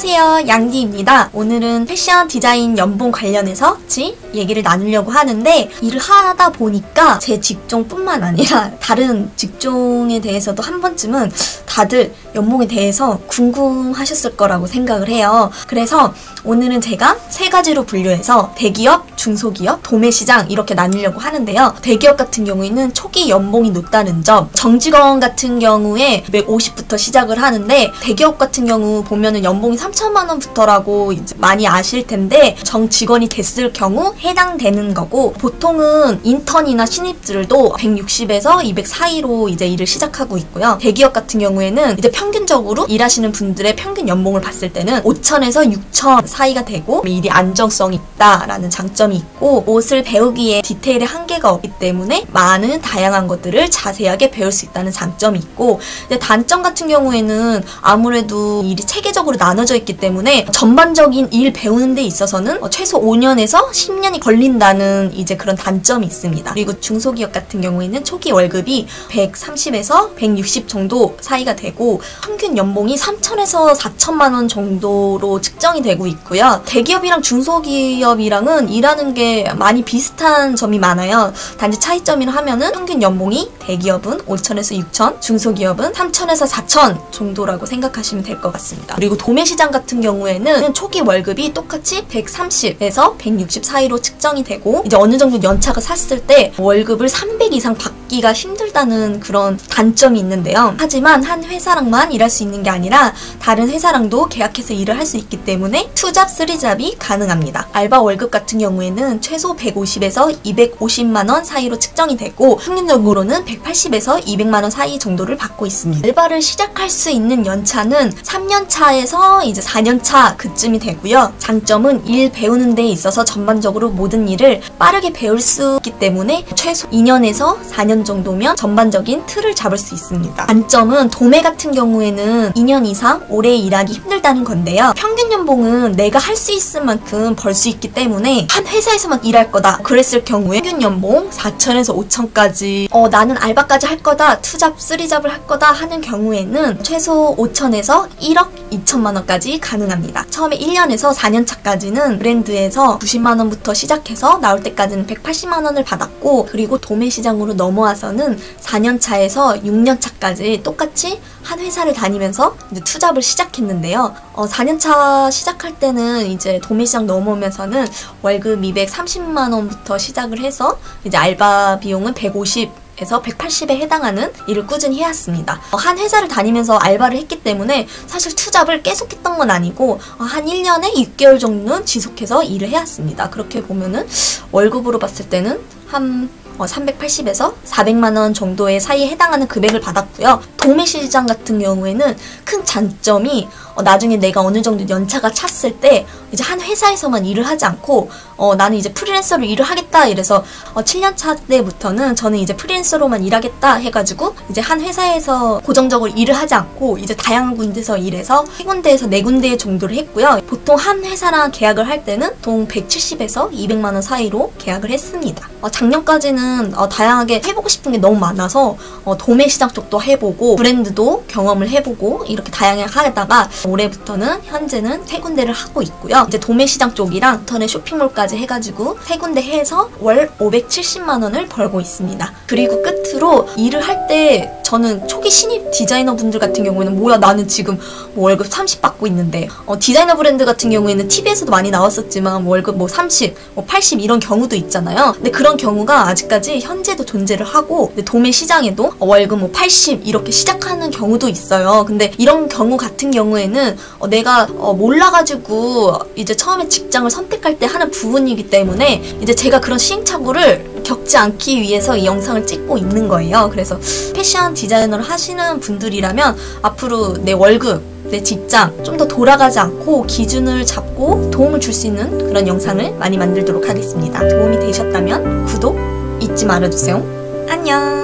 안녕하세요, 양디입니다. 오늘은 패션 디자인 연봉 관련해서 같이 얘기를 나누려고 하는데, 일을 하다 보니까 제 직종뿐만 아니라 다른 직종에 대해서도 한 번쯤은 다들 연봉에 대해서 궁금하셨을 거라고 생각을 해요. 그래서 오늘은 제가 세 가지로 분류해서 대기업, 중소기업, 도매시장 이렇게 나누려고 하는데요. 대기업 같은 경우에는 초기 연봉이 높다는 점, 정직원 같은 경우에 250부터 시작을 하는데, 대기업 같은 경우 보면은 연봉이 3천만 원부터라고 이제 많이 아실 텐데, 정직원이 됐을 경우 해당되는 거고, 보통은 인턴이나 신입들도 160에서 200 사이로 이제 일을 시작하고 있고요. 대기업 같은 경우에는 이제 평균적으로 일하시는 분들의 평균 연봉을 봤을 때는 5천에서 6천 사이가 되고, 일이 안정성이 있다라는 장점이 있고, 옷을 배우기에 디테일의 한계가 없기 때문에 많은 다양한 것들을 자세하게 배울 수 있다는 장점이 있고, 근데 단점 같은 경우에는 아무래도 일이 체계적으로 나눠져 있기 때문에 전반적인 일 배우는 데 있어서는 최소 5년에서 10년이 걸린다는 이제 그런 단점이 있습니다. 그리고 중소기업 같은 경우에는 초기 월급이 130에서 160 정도 사이가 되고, 평균 연봉이 3천에서 4천만 원 정도로 측정이 되고 있고요. 대기업이랑 중소기업이랑은 일하는 게 많이 비슷한 점이 많아요. 단지 차이점이라 하면은 평균 연봉이 대기업은 5천에서 6천, 중소기업은 3천에서 4천 정도라고 생각하시면 될 것 같습니다. 그리고 도매시장 같은 경우에는 초기 월급이 똑같이 130에서 160 사이로 측정이 되고, 이제 어느 정도 연차가 샀을 때 월급을 300 이상 받기가 힘들다는 그런 단점이 있는데요. 하지만 한 회사랑만 일할 수 있는 게 아니라 다른 회사랑도 계약해서 일을 할 수 있기 때문에 2잡, 3잡이 가능합니다. 알바 월급 같은 경우에는 최소 150에서 250만 원 사이로 측정이 되고, 평균적으로는 180에서 200만 원 사이 정도를 받고 있습니다. 알바를 시작할 수 있는 연차는 3년 차에서 이제 4년 차 그쯤이 되고요. 장점은 일 배우는 데 있어서 전반적으로 모든 일을 빠르게 배울 수 있기 때문에 최소 2년에서 4년 정도면 전반적인 틀을 잡을 수 있습니다. 단점은 도매 같은 경우에는 2년 이상 오래 일하기 힘들다는 건데요. 평균 연봉은 내가 할 수 있을 만큼 벌 수 있기 때문에 한 회사에서만 일할 거다 그랬을 경우에 평균 연봉 4천에서 5천까지, 나는 알바까지 할 거다, 2잡, 3잡을 할 거다 하는 경우에는 최소 5천에서 1억 2천만 원까지 가능합니다. 처음에 1년에서 4년 차까지는 브랜드에서 90만 원부터 시작해서 나올 때까지는 180만 원을 받았고, 그리고 도매시장으로 넘어와서는 4년 차에서 6년 차까지 똑같이 한 회사를 다니면서 이제 2잡을 시작했는데요. 4년 차 시작할 때는 이제 도매시장 넘어오면서는 월급 230만 원부터 시작을 해서 이제 알바 비용은 150에서 180에 해당하는 일을 꾸준히 해왔습니다. 한 회사를 다니면서 알바를 했기 때문에 사실 2잡을 계속 했던 건 아니고 한 1년에 6개월 정도는 지속해서 일을 해왔습니다. 그렇게 보면은 월급으로 봤을 때는 한 380에서 400만 원 정도의 사이에 해당하는 금액을 받았고요. 도매시장 같은 경우에는 큰 장점이 나중에 내가 어느 정도 연차가 찼을 때 이제 한 회사에서만 일을 하지 않고 나는 이제 프리랜서로 일을 하겠다 이래서 7년 차 때부터는 저는 이제 프리랜서로만 일하겠다 해가지고 이제 한 회사에서 고정적으로 일을 하지 않고 이제 다양한 군데서 일해서 3군데에서 4군데 정도를 했고요. 보통 한 회사랑 계약을 할 때는 보통 170에서 200만 원 사이로 계약을 했습니다. 작년까지는 다양하게 해보고 싶은 게 너무 많아서 도매시장 쪽도 해보고 브랜드도 경험을 해보고 이렇게 다양하게 하다가 올해부터는 현재는 3군데를 하고 있고요. 이제 도매시장 쪽이랑 인터넷 쇼핑몰까지 해가지고 3군데 해서 월 570만 원을 벌고 있습니다. 그리고 끝으로 일을 할 때 저는 초기 신입 디자이너 분들 같은 경우에는 뭐야 나는 지금 월급 30 받고 있는데, 디자이너 브랜드 같은 경우에는 TV에서도 많이 나왔었지만 월급 30, 80 이런 경우도 있잖아요. 근데 그런 경우가 아직까지 현재도 존재를 하고, 근데 도매시장에도 월급 80 이렇게 시작하는 경우도 있어요. 근데 이런 경우 같은 경우에는 내가 몰라가지고 이제 처음에 직장을 선택할 때 하는 부분이기 때문에 이제 제가 그런 시행착오를 겪지 않기 위해서 이 영상을 찍고 있는 거예요. 그래서 패션 디자이너를 하시는 분들이라면 앞으로 내 월급, 내 직장 좀 더 돌아가지 않고 기준을 잡고 도움을 줄 수 있는 그런 영상을 많이 만들도록 하겠습니다. 도움이 되셨다면 구독 잊지 말아주세요. 안녕.